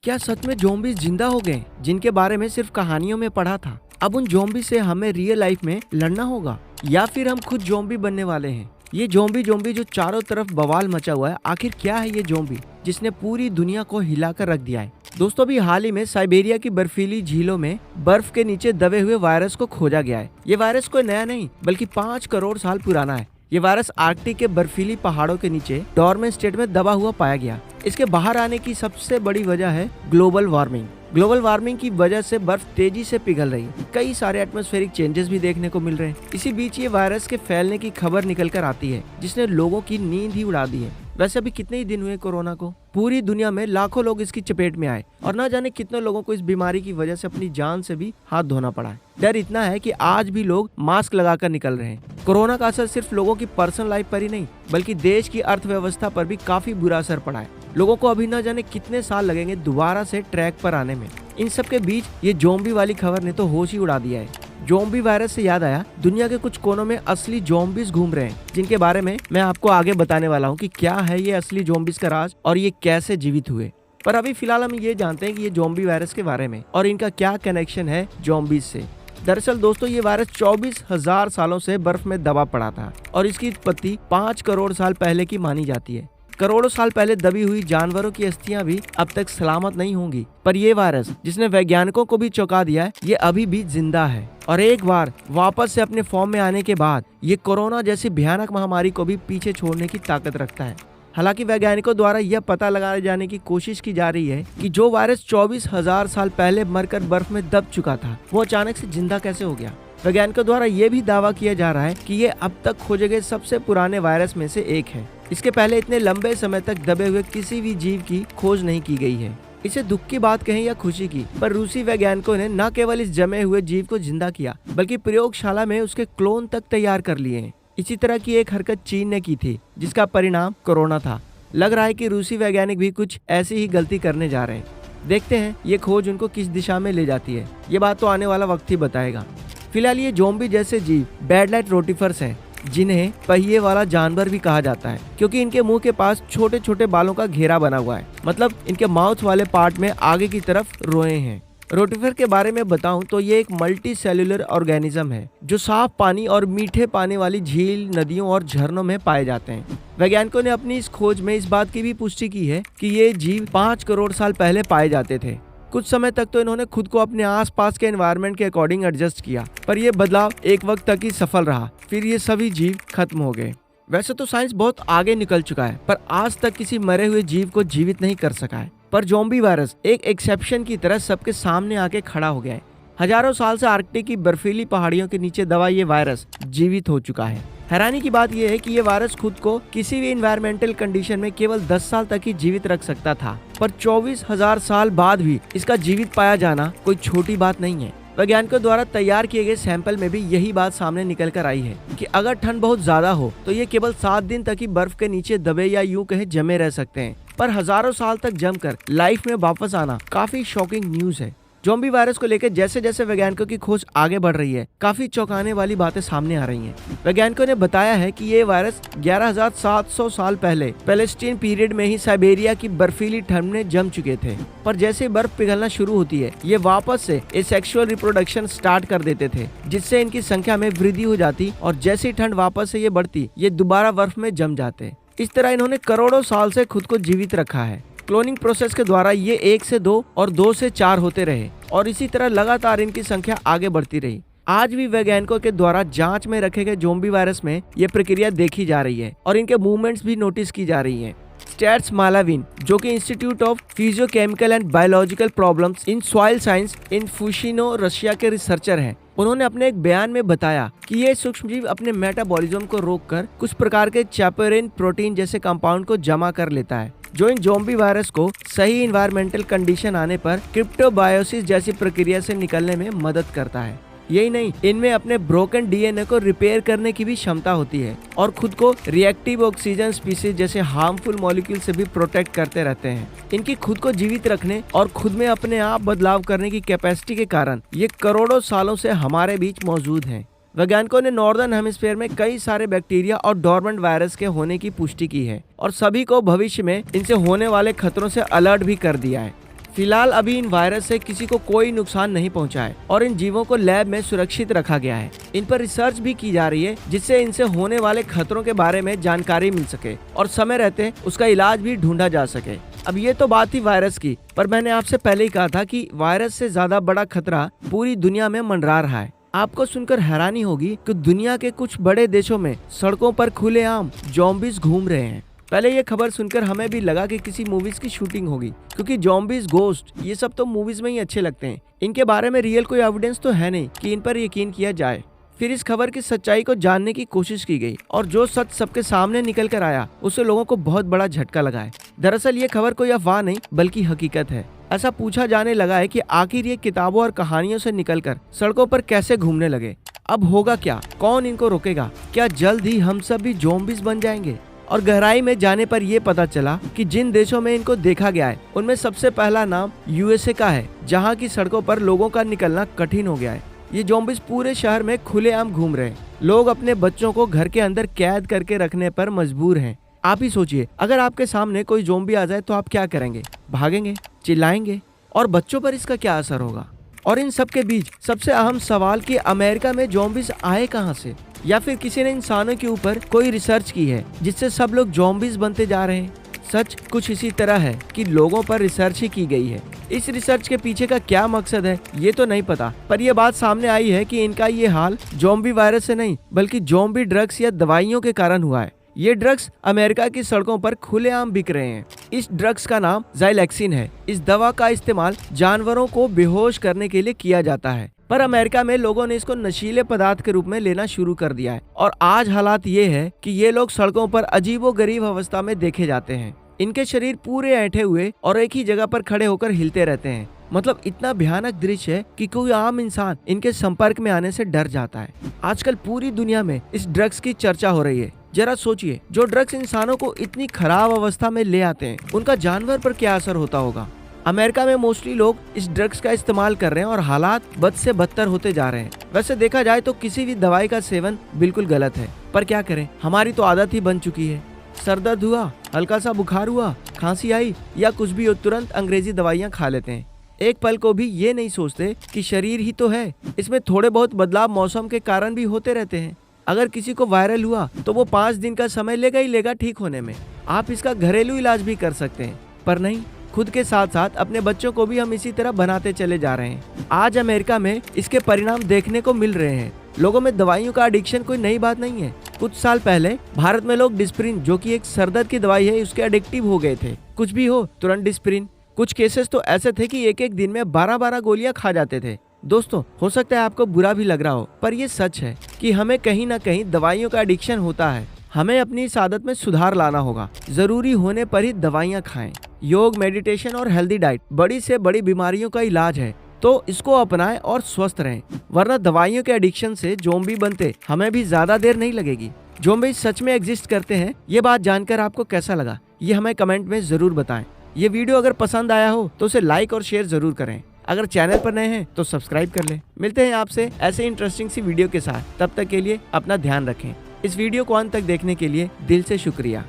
क्या सच में ज़ॉम्बीज़ जिंदा हो गए जिनके बारे में सिर्फ कहानियों में पढ़ा था? अब उन ज़ॉम्बी से हमें रियल लाइफ में लड़ना होगा या फिर हम खुद ज़ॉम्बी बनने वाले हैं? ये ज़ॉम्बी ज़ॉम्बी जो चारों तरफ बवाल मचा हुआ है, आखिर क्या है ये ज़ॉम्बी जिसने पूरी दुनिया को हिलाकर रख दिया है? दोस्तों, अभी हाल ही में साइबेरिया की बर्फीली झीलों में बर्फ के नीचे दबे हुए वायरस को खोजा गया है। ये वायरस कोई नया नहीं बल्कि 5 करोड़ साल पुराना है। ये वायरस आर्कटिक के बर्फीली पहाड़ों के नीचे डॉर्मेंट स्टेट में दबा हुआ पाया गया। इसके बाहर आने की सबसे बड़ी वजह है ग्लोबल वार्मिंग। ग्लोबल वार्मिंग की वजह से बर्फ तेजी से पिघल रही है। कई सारे एटमॉस्फेरिक चेंजेस भी देखने को मिल रहे हैं। इसी बीच ये वायरस के फैलने की खबर निकल कर आती है जिसने लोगों की नींद ही उड़ा दी है। वैसे अभी कितने ही दिन हुए कोरोना को, पूरी दुनिया में लाखों लोग इसकी चपेट में आए और न जाने कितने लोगों को इस बीमारी की वजह से अपनी जान से भी हाथ धोना पड़ा है। डर इतना है कि आज भी लोग मास्क लगाकर निकल रहे हैं। कोरोना का असर सिर्फ लोगों की पर्सनल लाइफ पर ही नहीं बल्कि देश की अर्थव्यवस्था पर भी काफी बुरा असर पड़ा है। लोगों को अभी न जाने कितने साल लगेंगे दोबारा से ट्रैक पर आने में। इन सब के बीच ये ज़ॉम्बी वाली खबर ने तो होश ही उड़ा दिया है। ज़ॉम्बी वायरस से याद आया, दुनिया के कुछ कोनों में असली ज़ॉम्बीज़ घूम रहे हैं जिनके बारे में मैं आपको आगे बताने वाला हूँ कि क्या है ये असली ज़ॉम्बीज़ का राज और ये कैसे जीवित हुए। पर अभी फिलहाल हम ये जानते हैं कि ये ज़ॉम्बी वायरस के बारे में और इनका क्या कनेक्शन है ज़ॉम्बीज़ से। दरअसल दोस्तों, ये वायरस 24,000 सालों से बर्फ में दबा पड़ा था और इसकी उत्पत्ति 5 करोड़ साल पहले की मानी जाती है। करोड़ों साल पहले दबी हुई जानवरों की अस्थियां भी अब तक सलामत नहीं होंगी, पर ये वायरस जिसने वैज्ञानिकों को भी चौंका दिया है, ये अभी भी जिंदा है और एक बार वापस से अपने फॉर्म में आने के बाद ये कोरोना जैसी भयानक महामारी को भी पीछे छोड़ने की ताकत रखता है। हालांकि वैज्ञानिकों द्वारा यह पता लगाए जाने की कोशिश की जा रही है कि जो वायरस 24,000 साल पहले मरकर बर्फ में दब चुका था, वो अचानक से जिंदा कैसे हो गया। वैज्ञानिकों द्वारा यह भी दावा किया जा रहा है कि ये अब तक खोजे गए सबसे पुराने वायरस में से एक है। इसके पहले इतने लंबे समय तक दबे हुए किसी भी जीव की खोज नहीं की गई है। इसे दुख की बात कहें या खुशी की, पर रूसी वैज्ञानिकों ने न केवल इस जमे हुए जीव को जिंदा किया बल्कि प्रयोगशाला में उसके क्लोन तक तैयार कर लिए हैं। इसी तरह की एक हरकत चीन ने की थी जिसका परिणाम कोरोना था। लग रहा है कि रूसी वैज्ञानिक भी कुछ ऐसी ही गलती करने जा रहे हैं। देखते हैं ये खोज उनको किस दिशा में ले जाती है। ये बात तो आने वाला वक्त ही बताएगा। फिलहाल ये ज़ॉम्बी जैसे जीव बैडलाइट रोटिफर्स हैं, जिन्हें पहिए वाला जानवर भी कहा जाता है क्योंकि इनके मुंह के पास छोटे छोटे बालों का घेरा बना हुआ है। मतलब इनके माउथ वाले पार्ट में आगे की तरफ रोए हैं। रोटिफर के बारे में बताऊं तो ये एक मल्टी सेल्यूलर ऑर्गेनिज्म है जो साफ पानी और मीठे पानी वाली झील, नदियों और झरनों में पाए जाते हैं। वैज्ञानिकों ने अपनी इस खोज में इस बात की भी पुष्टि की है कि ये जीव 5 करोड़ साल पहले पाए जाते थे। कुछ समय तक तो इन्होंने खुद को अपने आसपास के एनवायरनमेंट के अकॉर्डिंग एडजस्ट किया, पर यह बदलाव एक वक्त तक ही सफल रहा। फिर ये सभी जीव खत्म हो गए। वैसे तो साइंस बहुत आगे निकल चुका है, पर आज तक किसी मरे हुए जीव को जीवित नहीं कर सका है। पर ज़ॉम्बी वायरस एक एक्सेप्शन की तरह सबके सामने आके खड़ा हो गया है। हजारों साल से आर्कटिक की बर्फीली पहाड़ियों के नीचे दबा ये वायरस जीवित हो चुका है। हैरानी की बात यह है कि ये वायरस खुद को किसी भी एनवायरमेंटल कंडीशन में केवल 10 साल तक ही जीवित रख सकता था, पर 24,000 साल बाद भी इसका जीवित पाया जाना कोई छोटी बात नहीं है। वैज्ञानिकों द्वारा तैयार किए गए सैंपल में भी यही बात सामने निकल कर आई है कि अगर ठंड बहुत ज्यादा हो तो ये केवल 7 दिन तक ही बर्फ के नीचे दबे या यूं कहे जमे रह सकते हैं, पर हजारों साल तक जमकर लाइफ में वापस आना काफी शॉकिंग न्यूज है। ज़ॉम्बी वायरस को लेकर जैसे जैसे वैज्ञानिकों की खोज आगे बढ़ रही है, काफी चौंकाने वाली बातें सामने आ रही हैं। वैज्ञानिकों ने बताया है कि ये वायरस 11,700 साल पहले पैलेस्टीन पीरियड में ही साइबेरिया की बर्फीली ठंड में जम चुके थे, पर जैसे बर्फ पिघलना शुरू होती है ये वापस से सेक्सुअल रिप्रोडक्शन स्टार्ट कर देते थे, जिससे इनकी संख्या में वृद्धि हो जाती और जैसे ठंड वापस से ये बढ़ती ये दोबारा बर्फ में जम जाते। इस तरह इन्होंने करोड़ों साल से खुद को जीवित रखा है। क्लोनिंग प्रोसेस के द्वारा ये 1 से 2 और 2 से 4 होते रहे और इसी तरह लगातार इनकी संख्या आगे बढ़ती रही। आज भी वैज्ञानिकों के द्वारा जांच में रखे गए ज़ॉम्बी वायरस में ये प्रक्रिया देखी जा रही है और इनके मूवमेंट्स भी नोटिस की जा रही हैं। स्टैट्स मालाविन, जो कि institute of physicochemical and biological problems in soil science in Pushchino, Russia के रिसर्चर हैं। उन्होंने अपने एक बयान में बताया कि ये सूक्ष्मजीव अपने मेटाबॉलिज्म को रोककर कुछ प्रकार के चैपेरिन प्रोटीन जैसे कंपाउंड को जमा कर लेता है, जो इन ज़ॉम्बी वायरस को सही इन्वायरमेंटल कंडीशन आने पर क्रिप्टोबायोसिस जैसी प्रक्रिया से निकलने में मदद करता है। यही नहीं, इनमें अपने ब्रोकन डीएनए को रिपेयर करने की भी क्षमता होती है और खुद को रिएक्टिव ऑक्सीजन स्पीसीज जैसे हार्मफुल मॉलिक्यूल से भी प्रोटेक्ट करते रहते हैं। इनकी खुद को जीवित रखने और खुद में अपने आप बदलाव करने की कैपेसिटी के कारण ये करोड़ों सालों से हमारे बीच मौजूद हैं। वैज्ञानिकों ने नॉर्दर्न हेमिस्फीयर में कई सारे बैक्टीरिया और डोरमेंट वायरस के होने की पुष्टि की है और सभी को भविष्य में इनसे होने वाले खतरों से अलर्ट भी कर दिया है। फिलहाल अभी इन वायरस से किसी को कोई नुकसान नहीं पहुंचा है और इन जीवों को लैब में सुरक्षित रखा गया है। इन पर रिसर्च भी की जा रही है जिससे इनसे होने वाले खतरों के बारे में जानकारी मिल सके और समय रहते उसका इलाज भी ढूंढा जा सके। अब ये तो बात थी वायरस की, पर मैंने आपसे पहले ही कहा था कि वायरस से ज्यादा बड़ा खतरा पूरी दुनिया में मंडरा रहा है। आपको सुनकर हैरानी होगी कि दुनिया के कुछ बड़े देशों में सड़कों पर खुलेआम ज़ॉम्बीज घूम रहे हैं। पहले ये खबर सुनकर हमें भी लगा कि किसी मूवीज की शूटिंग होगी, क्योंकि ज़ॉम्बीज, गोस्ट ये सब तो मूवीज में ही अच्छे लगते हैं। इनके बारे में रियल कोई एविडेंस तो है नहीं कि इन पर यकीन किया जाए। फिर इस खबर की सच्चाई को जानने की कोशिश की गई और जो सच सबके सामने निकल कर आया उससे लोगों को बहुत बड़ा झटका लगा है। दरअसल ये खबर कोई अफवाह नहीं बल्कि हकीकत है। ऐसा पूछा जाने लगा है कि आखिर ये किताबों और कहानियों से निकलकर सड़कों पर कैसे घूमने लगे। अब होगा क्या? कौन इनको रोकेगा? क्या जल्द ही हम सब भी ज़ॉम्बीज बन जाएंगे? और गहराई में जाने पर यह पता चला कि जिन देशों में इनको देखा गया है उनमें सबसे पहला नाम यूएसए का है, जहां की सड़कों पर लोगों का निकलना कठिन हो गया है। ये ज़ॉम्बीज पूरे शहर में खुलेआम घूम रहे हैं। लोग अपने बच्चों को घर के अंदर कैद करके रखने पर मजबूर हैं। आप ही सोचिए, अगर आपके सामने कोई ज़ॉम्बी आ जाए तो आप क्या करेंगे? भागेंगे, चिल्लाएंगे? और बच्चों पर इसका क्या असर होगा? और इन सब के बीच सबसे अहम सवाल कि अमेरिका में ज़ॉम्बीज आए कहां से? या फिर किसी ने इंसानों के ऊपर कोई रिसर्च की है जिससे सब लोग ज़ॉम्बीज बनते जा रहे हैं? सच कुछ इसी तरह है कि लोगों पर रिसर्च ही की गई है। इस रिसर्च के पीछे का क्या मकसद है ये तो नहीं पता, पर यह बात सामने आई है कि इनका ये हाल ज़ॉम्बी वायरस से नहीं बल्कि ज़ॉम्बी ड्रग्स या दवाइयों के कारण हुआ है। ये ड्रग्स अमेरिका की सड़कों पर खुलेआम बिक रहे हैं। इस ड्रग्स का नाम ज़ाइलैक्सिन है। इस दवा का इस्तेमाल जानवरों को बेहोश करने के लिए किया जाता है, पर अमेरिका में लोगों ने इसको नशीले पदार्थ के रूप में लेना शुरू कर दिया है और आज हालात ये है कि ये लोग सड़कों पर अजीबोगरीब अवस्था में देखे जाते हैं। इनके शरीर पूरे ऐंठे हुए और एक ही जगह पर खड़े होकर हिलते रहते हैं। मतलब इतना भयानक दृश्य है कि कोई आम इंसान इनके संपर्क में आने से डर जाता है। आजकल पूरी दुनिया में इस ड्रग्स की चर्चा हो रही है। जरा सोचिए, जो ड्रग्स इंसानों को इतनी खराब अवस्था में ले आते हैं उनका जानवर पर क्या असर होता होगा। अमेरिका में मोस्टली लोग इस ड्रग्स का इस्तेमाल कर रहे हैं और हालात बद से बदतर होते जा रहे हैं। वैसे देखा जाए तो किसी भी दवाई का सेवन बिल्कुल गलत है, पर क्या करें, हमारी तो आदत ही बन चुकी है। सर दर्द हुआ, हल्का सा बुखार हुआ, खांसी आई या कुछ भी हो, तुरंत अंग्रेजी दवाइयाँ खा लेते हैं। एक पल को भी ये नहीं सोचते कि शरीर ही तो है, इसमें थोड़े बहुत बदलाव मौसम के कारण भी होते रहते हैं। अगर किसी को वायरल हुआ तो वो 5 दिन का समय लेगा ही लेगा ठीक होने में। आप इसका घरेलू इलाज भी कर सकते हैं, पर नहीं, खुद के साथ साथ अपने बच्चों को भी हम इसी तरह बनाते चले जा रहे हैं। आज अमेरिका में इसके परिणाम देखने को मिल रहे हैं। लोगों में दवाइयों का एडिक्शन कोई नई बात नहीं है। कुछ साल पहले भारत में लोग डिस्प्रिन, जो कि एक सरदर्द की दवाई है, उसके एडिक्टिव हो गए थे। कुछ भी हो तुरंत डिस्प्रिन। कुछ केसेस तो ऐसे थे कि एक दिन में 12-12 गोलियां खा जाते थे। दोस्तों, हो सकता है आपको बुरा भी लग रहा हो, पर ये सच है कि हमें कहीं ना कहीं दवाइयों का एडिक्शन होता है। हमें अपनी इस आदत में सुधार लाना होगा। जरूरी होने पर ही दवाइयाँ खाएं। योग, मेडिटेशन और हेल्दी डाइट बड़ी से बड़ी बीमारियों का इलाज है, तो इसको अपनाएं और स्वस्थ रहें, वरना दवाइयों के एडिक्शन से ज़ॉम्बी बनते हमें भी ज्यादा देर नहीं लगेगी। ज़ॉम्बी सच में एग्जिस्ट करते हैं। ये बात जानकर आपको कैसा लगा ये हमें कमेंट में जरूर बताएं। ये वीडियो अगर पसंद आया हो तो उसे लाइक और शेयर जरूर करें। अगर चैनल पर नए हैं तो सब्सक्राइब कर लें। मिलते हैं आपसे ऐसे इंटरेस्टिंग सी वीडियो के साथ। तब तक के लिए अपना ध्यान रखें। इस वीडियो को अंत तक देखने के लिए दिल से शुक्रिया।